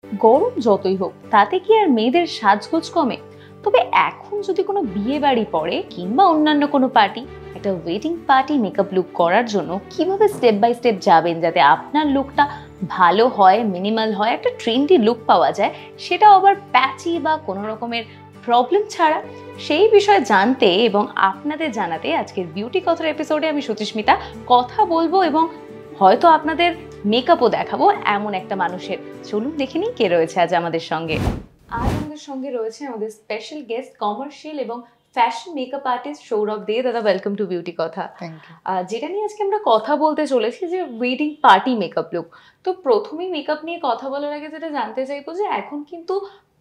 গরম যতই হোক তাতে কি আর মেয়েদের সাজগোজ কমে? তবে এখন যদি কোনো বিয়ে বাড়ি পড়ে কিংবা অন্যান্য কোনো পার্টি, একটা ওয়েডিং পার্টি মেকআপ লুক করার জন্য কিভাবে স্টেপ বাই স্টেপ যাবেন যাতে আপনার লুকটা ভালো হয়, মিনিমাল হয়, একটা ট্রেন্ডি লুক পাওয়া যায়, সেটাও আবার প্যাচি বা কোনো রকমের প্রবলেম ছাড়া, সেই বিষয়ে জানতে এবং আপনাদের জানাতে আজকের বিউটি কথার এপিসোডে আমি সুচিস্মিতা কথা বলবো এবং হয়তো আপনাদের মেকআপও দেখাবো এমন একটা মানুষের। চলুন দেখে নিই কে রয়েছে আজ আমাদের সঙ্গে। আজ আমাদের সঙ্গে রয়েছে আমাদের স্পেশাল গেস্ট, কমার্শিয়াল এবং ফ্যাশন মেকআপ আর্টিস্ট সৌরভ দে। দাদা, ওয়েলকাম টু বিউটি কথা। যেটা নিয়ে আজকে আমরা কথা বলতে চলেছি যে ওয়েডিং পার্টি মেকআপ লুক। তো প্রথমেই মেকআপ নিয়ে কথা বলার আগে যেটা জানতে চাইবো যে এখন কিন্তু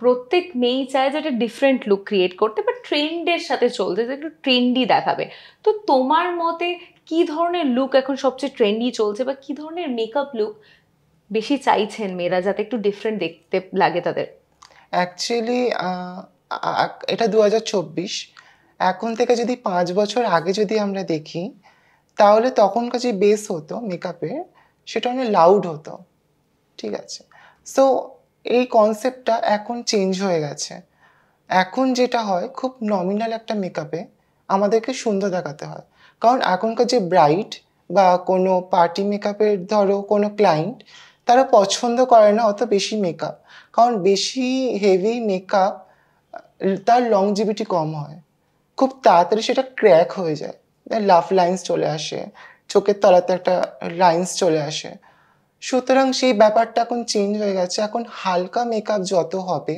প্রত্যেক মেয়েই চায় যে একটা ডিফারেন্ট লুক ক্রিয়েট করতে, বা ট্রেন্ডের সাথে চলতে, যে একটু ট্রেন্ডি দেখাবে। তো তোমার মতে কি ধরনের লুক এখন সবচেয়ে ট্রেন্ডি চলছে, বা কি ধরনের মেকআপ লুক বেশি চাইছেন মেয়েরা যাতে একটু ডিফারেন্ট দেখতে লাগে তাদের? অ্যাকচুয়ালি এটা 2024। এখন থেকে যদি 5 বছর আগে যদি আমরা দেখি, তাহলে তখনকার যে বেস হতো মেকআপের, সেটা অনেক লাউড হতো, ঠিক আছে? সো এই কনসেপ্টটা এখন চেঞ্জ হয়ে গেছে। এখন যেটা হয়, খুব নমিনাল একটা মেকআপে আমাদেরকে সুন্দর দেখাতে হয়। কারণ এখনকার যে ব্রাইড বা কোনো পার্টি মেকআপের ধরো কোনো ক্লায়েন্ট, তারা পছন্দ করে না অত বেশি মেকআপ। কারণ বেশি হেভি মেকআপ তার লংজিভিটি কম হয়, খুব তাড়াতাড়ি সেটা ক্র্যাক হয়ে যায়, লাফ লাইন্স চলে আসে, চোখের তলাতে একটা লাইন্স চলে আসে। সুতরাং সেই ব্যাপারটা এখন চেঞ্জ হয়ে গেছে। এখন হালকা মেকআপ যত হবে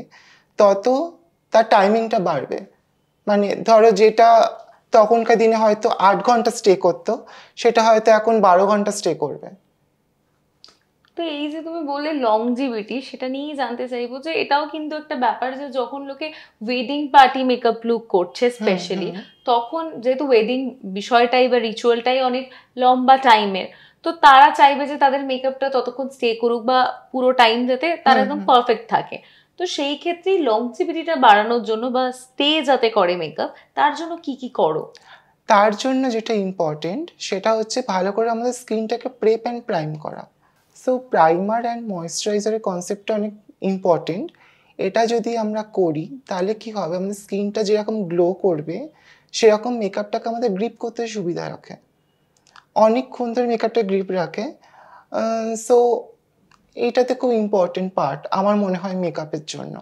তত তার টাইমিংটা বাড়বে। মানে ধরো যেটা তখনকার দিনে হয়তো 8 ঘন্টা স্টে করতো, সেটা হয়তো এখন 12 ঘন্টা স্টে করবে। তো এই যে তুমি বললে লংজিভিটি, সেটা নিয়েই জানতে চাইবো যে এটাও কিন্তু একটা ব্যাপার যে যখন লোকে ওয়েডিং পার্টি মেকআপ লুক করছে স্পেশালি, তখন যেহেতু ওয়েডিং বিষয়টাই বা রিচুয়ালটাই অনেক লম্বা টাইমের, তো তারা চাইবে যে তাদের মেকআপটা ততক্ষণ স্টে করুক বা পুরো টাইম যাতে তারা একদম পারফেক্ট থাকে। তো সেই ক্ষেত্রেই লংজিভিটিটা বাড়ানোর জন্য বা স্টে যাতে করে মেকআপ, তার জন্য কি কি করো? তার জন্য যেটা ইম্পর্টেন্ট সেটা হচ্ছে ভালো করে আমাদের স্কিনটাকে প্রেপ অ্যান্ড প্রাইম করা। সো প্রাইমার অ্যান্ড ময়েশ্চারাইজারের কনসেপ্টটা অনেক ইম্পর্টেন্ট। এটা যদি আমরা করি তাহলে কি হবে, আমাদের স্কিনটা যেরকম গ্লো করবে সেরকম মেকআপটাকে আমাদের গ্রিপ করতে সুবিধা রাখে, অনেকক্ষণ ধরে মেকআপটা গ্রিপ রাখে। সো এইটাতে খুব ইম্পর্টেন্ট পার্ট আমার মনে হয় মেকআপের জন্য।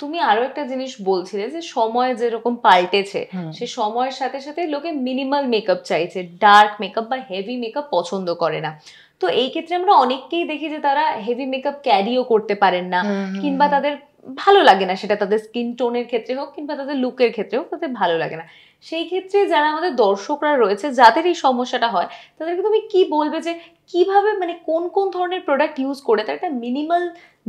তুমি আরো একটা জিনিস বলছিলে যে সময় যেরকম পাল্টেছে, সে সময়ের সাথে সাথে লোকে মিনিমাল মেকআপ চাইছে, ডার্ক মেকআপ বা হেভি মেকআপ পছন্দ করে না। তো এই ক্ষেত্রে আমরা অনেককেই দেখি যে তারা হেভি মেকআপ ক্যারিও করতে পারেন না, কিংবা তাদের ভালো লাগে না, সেটা তাদের স্কিন টোনের ক্ষেত্রে হোক কিংবা তাদের লুকের ক্ষেত্রে হোক, তাদের ভালো লাগে না। সেই ক্ষেত্রে যারা আমাদের দর্শকরা রয়েছে যাদের এই সমস্যাটা হয়, তাদেরকে তুমি কি বলবে যে কিভাবে, মানে কোন কোন ধরনের প্রোডাক্ট ইউজ করে তার একটা মিনিমাল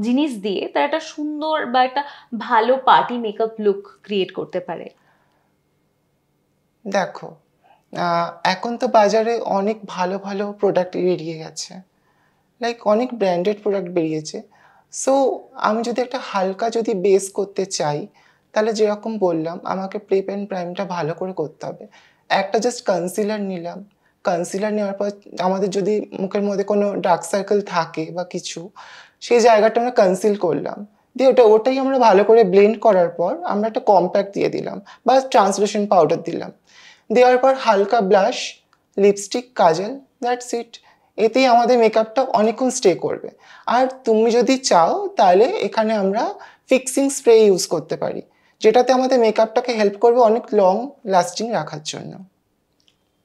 জিনিস দিয়ে তার একটা সুন্দর বা একটা ভালো পার্টি মেকআপ লুক ক্রিয়েট করতে পারে? দেখো, এখন তো বাজারে অনেক ভালো ভালো প্রোডাক্ট বেরিয়ে গেছে, লাইক অনেক ব্র্যান্ডেড প্রোডাক্ট বেরিয়েছে। সো আমি যদি একটা হালকা যদি বেস করতে চাই, তাহলে যেরকম বললাম আমাকে প্রেপ অ্যান্ড প্রাইমটা ভালো করে করতে হবে। একটা জাস্ট কনসিলার নিলাম, কনসিলার নেওয়ার পর আমাদের যদি মুখের মধ্যে কোনো ডার্ক সার্কেল থাকে বা কিছু, সেই জায়গাটা আমরা কনসিল করলাম, দিয়ে ওটাই আমরা ভালো করে ব্লেন্ড করার পর আমরা একটা কম্প্যাক্ট দিয়ে দিলাম বা ট্রান্সলুসেন্ট পাউডার দিলাম। দেওয়ার পর হালকা blush, lipstick, Kajal, that's it. এতেই আমাদের মেকআপটা অনেকক্ষণ স্টে করবে। আর তুমি যদি চাও তাহলে এখানে আমরা ফিক্সিং স্প্রে ইউজ করতে পারি, যেটাতে আমাদের মেকআপটাকে হেল্প করবে অনেক লং লাস্টিং রাখার জন্য।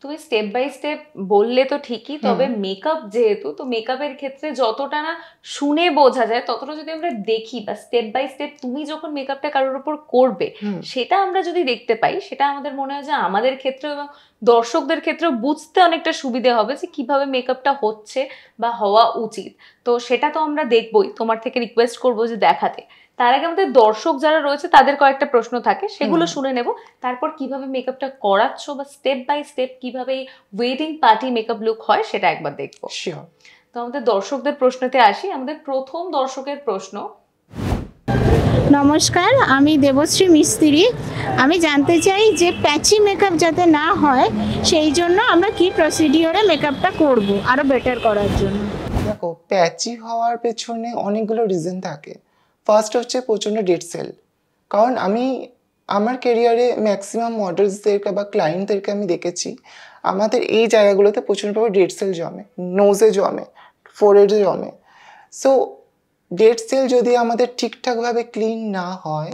তুমি স্টেপ বাই স্টেপ বললে তো ঠিকই, তবে মেকআপ যেহেতু, তো মেকআপের ক্ষেত্রে যতটা না শুনে বোঝা যায় ততটা যদি আমরা দেখি বা স্টেপ বাই স্টেপ তুমি যখন মেকআপটা কারোর উপর করবে সেটা আমরা যদি দেখতে পাই, সেটা আমাদের মনে হয় যে আমাদের ক্ষেত্রে এবং দর্শকদের ক্ষেত্রে বুঝতে অনেকটা সুবিধে হবে যে কিভাবে মেকআপটা হচ্ছে বা হওয়া উচিত। তো সেটা তো আমরা দেখবই, তোমার থেকে রিকোয়েস্ট করবো যে দেখাতে। তার আগে আমাদের দর্শক যারা রয়েছে তাদের কয়েকটা প্রশ্ন থাকে, সেগুলো শুনে নেব। তারপর কিভাবে মেকআপটা করাচ্ছ বা স্টেপ বাই স্টেপ কিভাবে ওয়েডিং পার্টি মেকআপ লুক হয় সেটা একবার দেখবো। শিওর। তো আমাদের দর্শকদের প্রশ্নতে আসি। আমাদের প্রথম দর্শকের প্রশ্ন। নমস্কার, আমি দেবশ্রী মিস্ত্রি। আমি জানতে চাই যে প্যাচি মেকআপ যাতে না হয় সেই জন্য আমরা কি প্রসিডিওরে মেকআপটা করব আরো বেটার করার জন্য। দেখো, প্যাচি হওয়ার পেছনে অনেকগুলো রিজন থাকে। ফার্স্ট হচ্ছে প্রচণ্ড ডেড সেল। কারণ আমি আমার ক্যারিয়ারে ম্যাক্সিমাম মডেলসদেরকে বা ক্লায়েন্টদেরকে আমি দেখেছি আমাদের এই জায়গাগুলোতে প্রচণ্ডভাবে ডেড সেল জমে, নোজে জমে, ফোরহেডে জমে। সো ডেড সেল যদি আমাদের ঠিকঠাকভাবে ক্লিন না হয়,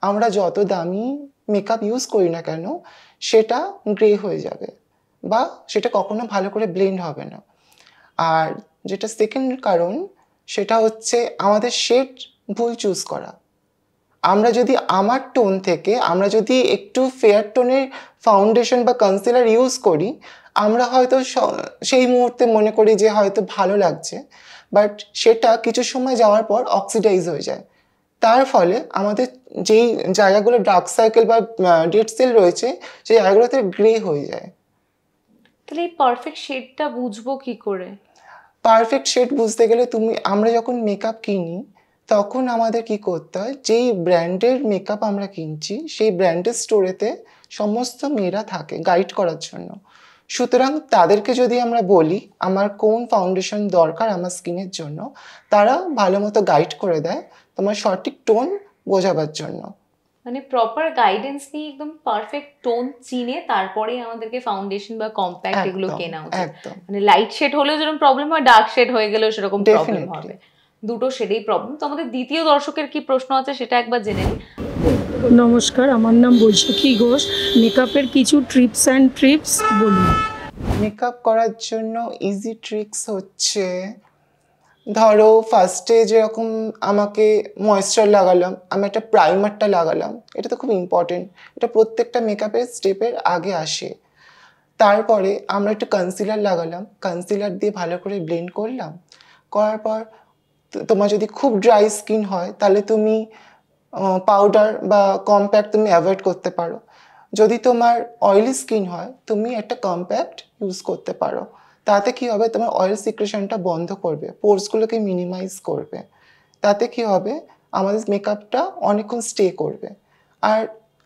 আমরা যত দামি মেকআপ ইউজ করি না কেন সেটা গ্রে হয়ে যাবে বা সেটা কখনো ভালো করে ব্লেন্ড হবে না। আর যেটা সেকেন্ড কারণ সেটা হচ্ছে আমাদের শেড ভুল চুজ করা। আমরা যদি আমার টোন থেকে আমরা যদি একটু ফেয়ার টোনের ফাউন্ডেশন বা কনসিলার ইউজ করি, আমরা হয়তো সেই মুহূর্তে মনে করি যে হয়তো ভালো লাগছে, বাট সেটা কিছু সময় যাওয়ার পর অক্সিডাইজ হয়ে যায়। তার ফলে আমাদের যেই জায়গাগুলো ডার্ক সার্কেল বা ডেড সেল রয়েছে সেই জায়গাগুলোতে গ্রে হয়ে যায়। তাহলে এই পারফেক্ট শেডটা বুঝবো কি করে? পারফেক্ট শেড বুঝতে গেলে আমরা যখন মেকআপ কিনি তখন আমাদের কি করতে হয়, যেই ব্র্যান্ডের মেকআপ আমরা কিনছি সেই ব্র্যান্ডের স্টোরেতে সমস্ত মেয়েরা থাকে গাইড করার জন্য। সুতরাং তাদেরকে যদি আমরা বলি আমার কোন ফাউন্ডেশন দরকার আমার স্কিনের জন্য, তারা ভালো মতো গাইড করে দেয় তোমার সঠিক টোন বোঝাবার জন্য। মানে প্রপার গাইডেন্স নিয়ে একদম পারফেক্ট টোন চিনে তারপরে আমাদেরকে ফাউন্ডেশন বা কম্প্যাক্ট এগুলো কেনা উচিত। একদম। মানে লাইট শেড হলেও যেরকম প্রবলেম হয়, ডার্ক শেড হয়ে গেলেও সেরকম প্রবলেম Definitely. হবে। দুটো শেডেই প্রবলেম। তো আমাদের দ্বিতীয় দর্শকের কি প্রশ্ন আছে সেটা একবার জেনে নিই। নমস্কার, আমার নাম বৈশাখী ঘোষ। মেকআপের কিছু ট্রিপস অ্যান্ড ট্রিপস বলুন। মেকআপ করার জন্য ইজি ট্রিক্স হচ্ছে, ধরো ফার্স্টে যেরকম আমাকে ময়েশ্চার লাগালাম, আমি একটা প্রাইমারটা লাগালাম, এটা তো খুব ইম্পর্টেন্ট, এটা প্রত্যেকটা মেকআপের স্টেপের আগে আসে। তারপরে আমরা একটু কনসিলার লাগালাম, কনসিলার দিয়ে ভালো করে ব্লেন্ড করলাম, করার পর তোমার যদি খুব ড্রাই স্কিন হয় তাহলে তুমি পাউডার বা কম্প্যাক্ট তুমি অ্যাভয়েড করতে পারো। যদি তোমার অয়েলি স্কিন হয় তুমি একটা কম্প্যাক্ট ইউজ করতে পারো। তাতে কি হবে, তোমার অয়েল সিক্রেশনটা বন্ধ করবে, পোরসগুলোকে মিনিমাইজ করবে। তাতে কি হবে, আমাদের মেকআপটা অনেকক্ষণ স্টে করবে। আর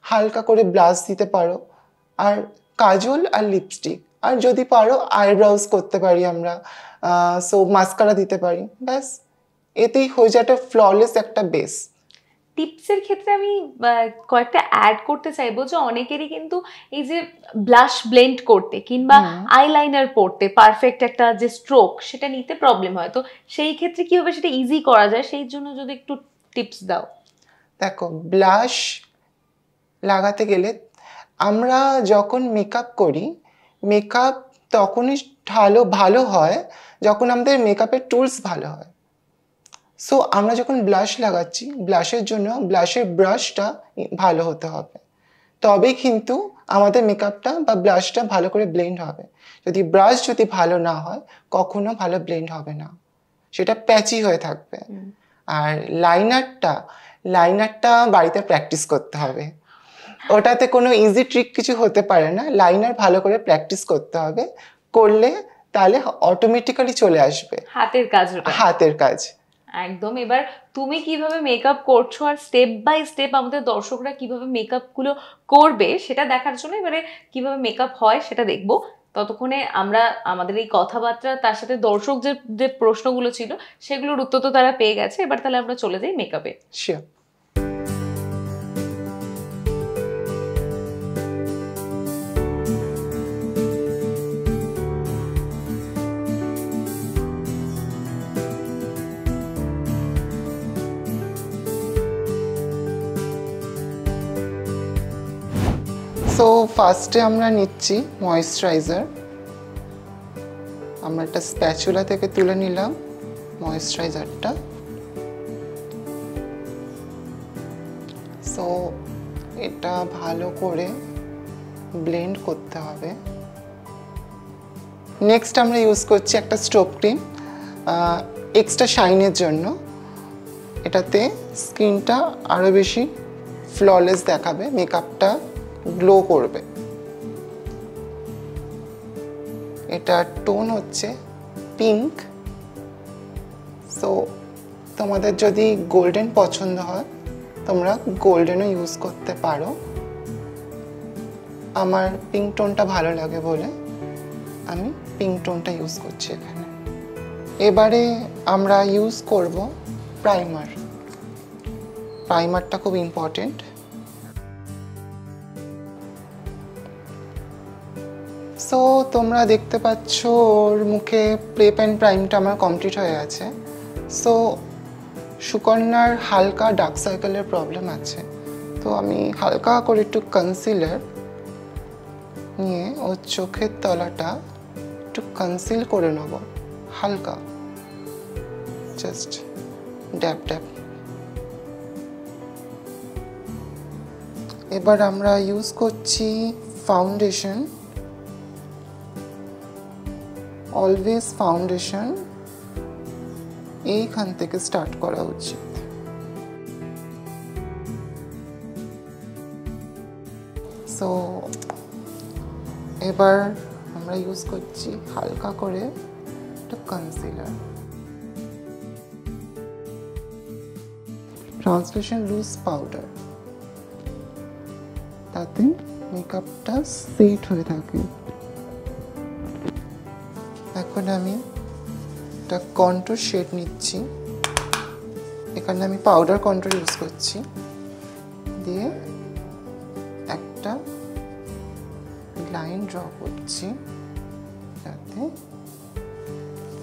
হালকা করে ব্লাশ দিতে পারো, আর কাজল আর লিপস্টিক, আর যদি পারো আইব্রাউজ করতে পারি আমরা, সো মাস্কারা দিতে পারি, ব্যাস এতেই হয়ে যায় একটা ফ্ললেস একটা বেস। টিপসের ক্ষেত্রে আমি কয়েকটা অ্যাড করতে চাইবো যে অনেকেরই কিন্তু এই যে ব্লাশ ব্লেন্ড করতে কিংবা আইলাইনার পরতে পারফেক্ট একটা যে স্ট্রোক সেটা নিতে প্রবলেম হয়। তো সেই ক্ষেত্রে কিভাবে সেটা ইজি করা যায় সেই জন্য যদি একটু টিপস দাও। দেখো, ব্লাশ লাগাতে গেলে আমরা যখন মেকআপ করি, মেকআপ তখনই ভালো হয় যখন আমাদের মেকআপের টুলস ভালো হয়। সো আমরা যখন ব্লাশ লাগাচ্ছি, ব্লাশের জন্য ব্লাশের ব্রাশটা ভালো হতে হবে, তবেই কিন্তু আমাদের মেকআপটা বা ব্লাশটা ভালো করে ব্লেন্ড হবে। যদি ব্রাশ যদি ভালো না হয় কখনো ভালো ব্লেন্ড হবে না, সেটা প্যাচি হয়ে থাকবে। আর লাইনারটা বাড়িতে প্র্যাকটিস করতে হবে, ওটাতে কোনো ইজি ট্রিক কিছু হতে পারে না। লাইনার ভালো করে প্র্যাকটিস করতে হবে, করলে তাহলে অটোমেটিক্যালি চলে আসবে হাতের কাজ। একদম। এবার তুমি কিভাবে মেকআপ করছো আর স্টেপ বাই স্টেপ আমাদের দর্শকরা কিভাবে মেকআপ গুলো করবে সেটা দেখার জন্য এবারে কিভাবে মেকআপ হয় সেটা দেখবো। ততক্ষণে আমরা আমাদের এই কথাবার্তা তার সাথে দর্শক যে প্রশ্নগুলো ছিল সেগুলোর উত্তর তো তারা পেয়ে গেছে। এবার তাহলে আমরা চলে যাই মেকআপে। শিওর। সো ফার্স্টে আমরা নিচ্ছি ময়েশ্চারাইজার। আমরা একটা স্প্যাচুলা থেকে তুলে নিলাম ময়েশ্চারাইজারটা। সো এটা ভালো করে ব্লেন্ড করতে হবে। নেক্সট আমরা ইউজ করছি একটা স্ট্রোব ক্রিম এক্সট্রা শাইনের জন্য। এটাতে স্কিনটা আরও বেশি ফ্ললেস দেখাবে, মেকআপটা গ্লো করবে। এটার টোন হচ্ছে পিঙ্ক। সো তোমাদের যদি গোল্ডেন পছন্দ হয় তোমরা গোল্ডেনও ইউজ করতে পারো। আমার পিঙ্ক টোনটা ভালো লাগে বলে আমি পিঙ্ক টোনটা ইউজ করছি এখানে। এবারে আমরা ইউজ করব প্রাইমার। প্রাইমারটা খুব ইম্পর্টেন্ট। সো তোমরা দেখতে পাচ্ছ ওর মুখে প্রেপ অ্যান্ড প্রাইমটা আমার কমপ্লিট হয়ে গেছে। সো সুকন্যার হালকা ডার্ক সার্কেলের প্রবলেম আছে, তো আমি হালকা করে একটু কনসিলার নিয়ে ওর চোখের তলাটা একটু কনসিল করে নেব, হালকা জাস্ট ড্যাব ড্যাব। এবার আমরা ইউজ করছি ফাউন্ডেশন। অলওয়েজ ফাউন্ডেশন এইখান থেকে স্টার্ট করা উচিত। সো এবার আমরা ইউজ করছি হালকা করে একটা কনসিলার। ট্রান্সলেশন লুজ পাউডার, তাতে মেকআপটা সেট হয়ে থাকে। এখন আমি একটা কন্ট্রোর শেড নিচ্ছি, এখানে আমি পাউডার কন্ট্রোর ইউজ করছি, দিয়ে একটা লাইন ড্র করছি যাতে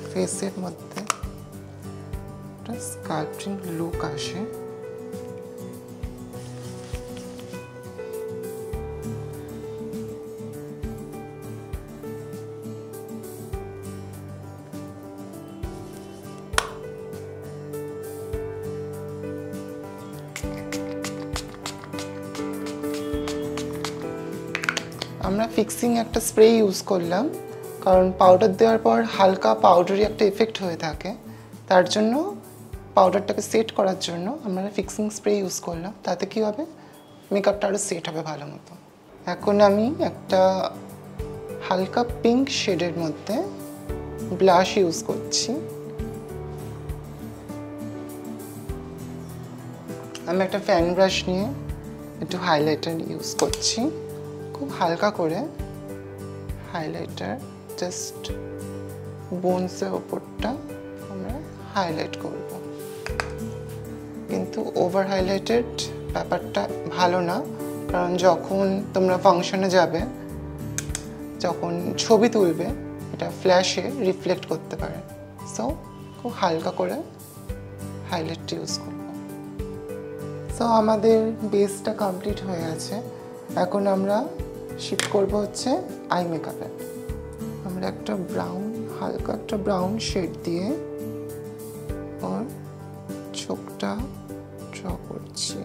ফেসের মধ্যে একটা স্কাল্পটিং লুক আসে। আমরা ফিক্সিং একটা স্প্রে ইউজ করলাম, কারণ পাউডার দেওয়ার পর হালকা পাউডারি একটা এফেক্ট হয়ে থাকে, তার জন্য পাউডারটাকে সেট করার জন্য আমরা ফিক্সিং স্প্রে ইউজ করলাম। তাতে কী হবে, মেকআপটা আরও সেট হবে ভালো মতো। এখন আমি একটা হালকা পিঙ্ক শেডের মধ্যে ব্লাশ ইউজ করছি। আমি একটা ফ্যান ব্রাশ নিয়ে একটু হাইলাইটার ইউজ করছি, খুব হালকা করে হাইলাইটার জাস্ট বোনসের ওপরটা আমরা হাইলাইট করব, কিন্তু ওভার হাইলাইটেড ব্যাপারটা ভালো না, কারণ যখন তোমরা ফাংশনে যাবে, যখন ছবি তুলবে, এটা ফ্ল্যাশে রিফ্লেক্ট করতে পারে। সো খুব হালকা করে হাইলাইট ইউজ করব। সো আমাদের বেসটা কমপ্লিট হয়ে গেছে। এখন আমরা শিফট করব হচ্ছে আই মেকআপে। আমরা একটা ব্রাউন, হালকা একটা ব্রাউন শেড দিয়ে ওর চোখটা ড্র করছি।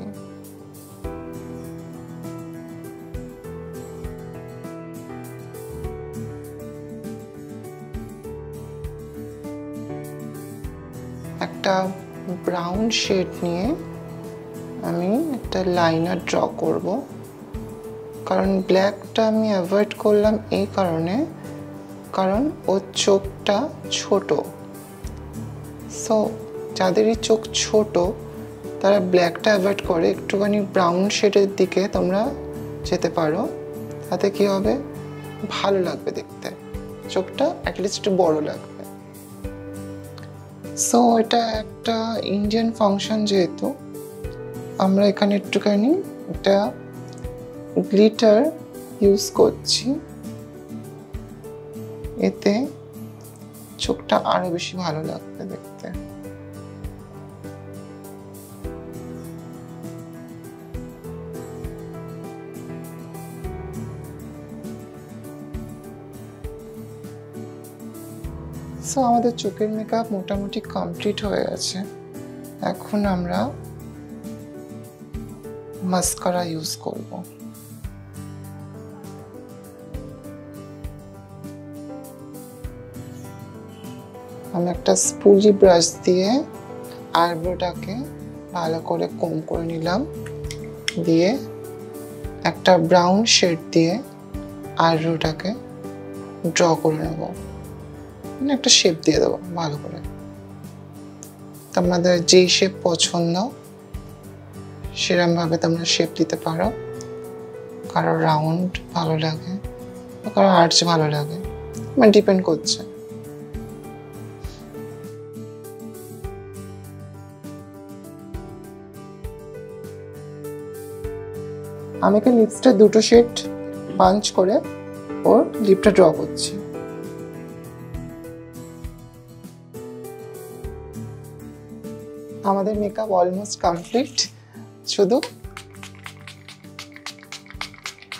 একটা ব্রাউন শেড নিয়ে আমি একটা লাইনার ড্র করব, কারণ ব্ল্যাকটা আমি অ্যাভয়েড করলাম এই কারণে, কারণ ওর চোখটা ছোট। সো যাদেরই চোখ ছোট তারা ব্ল্যাকটা অ্যাভয়েড করে, একটুখানি ব্রাউন শেডের দিকে তোমরা যেতে পারো, তাতে কী হবে, ভালো লাগবে দেখতে, চোখটা অ্যাটলিস্ট একটু বড় লাগবে। সো এটা একটা ইন্ডিয়ান ফাংশন, যেহেতু আমরা এখানে একটুখানি একটা গ্লিটার ইউজ করছি, এতে চোখটা আরো বেশি ভালো লাগবে দেখতে। সো আমাদের চোখের মেকআপ মোটামুটি কমপ্লিট হয়ে গেছে। এখন আমরা মাস্কারা ইউজ করব। আমি একটা স্পুলি ব্রাশ দিয়ে আইব্রোটাকে ভালো করে কম করে নিলাম, দিয়ে একটা ব্রাউন শেড দিয়ে আইব্রোটাকে ড্র করে নেব, মানে একটা শেপ দিয়ে দেবো ভালো করে। তোমাদের যেই শেপ পছন্দ সেরকমভাবে তোমরা শেপ দিতে পারো, কারো রাউন্ড ভালো লাগে, কারো আর্চ ভালো লাগে, মানে ডিপেন্ড করছে। আমি এখানে লিপসটা দুটো শেড পাঞ্চ করে ওর লিপটা ড্র করছি। আমাদের মেকআপ অলমোস্ট কমপ্লিট, শুধু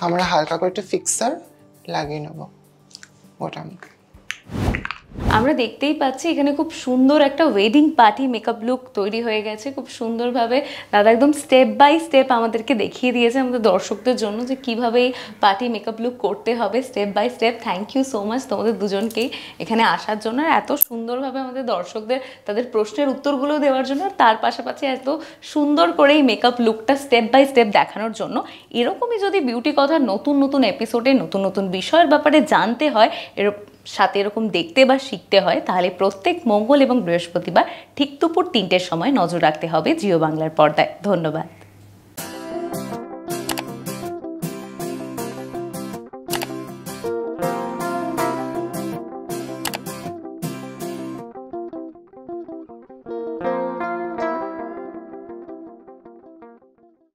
আমরা হালকা করে একটা ফিক্সার লাগিয়ে নেব ওটা। আমরা দেখতেই পাচ্ছি এখানে খুব সুন্দর একটা ওয়েডিং পার্টি মেকআপ লুক তৈরি হয়ে গেছে। খুব সুন্দরভাবে দাদা একদম স্টেপ বাই স্টেপ আমাদেরকে দেখিয়ে দিয়েছে আমাদের দর্শকদের জন্য যে কীভাবে এই পার্টি মেকআপ লুক করতে হবে step by step. Thank you so much তোমাদের দুজনকেই এখানে আসার জন্য, আর এত সুন্দরভাবে আমাদের দর্শকদের তাদের প্রশ্নের উত্তরগুলো দেওয়ার জন্য, আর তার পাশাপাশি এত সুন্দর করে এই মেকআপ লুকটা স্টেপ বাই স্টেপ দেখানোর জন্য। এরকমই যদি বিউটি কথার নতুন নতুন এপিসোডে নতুন নতুন বিষয়ের ব্যাপারে জানতে হয়, সাথে এরকম দেখতে বা শিখতে হয়, তাহলে প্রত্যেক মঙ্গল এবং বৃহস্পতিবার ঠিক দুপুর 3টের সময় নজর রাখতে হবে জিও বাংলার পর্দায়। ধন্যবাদ।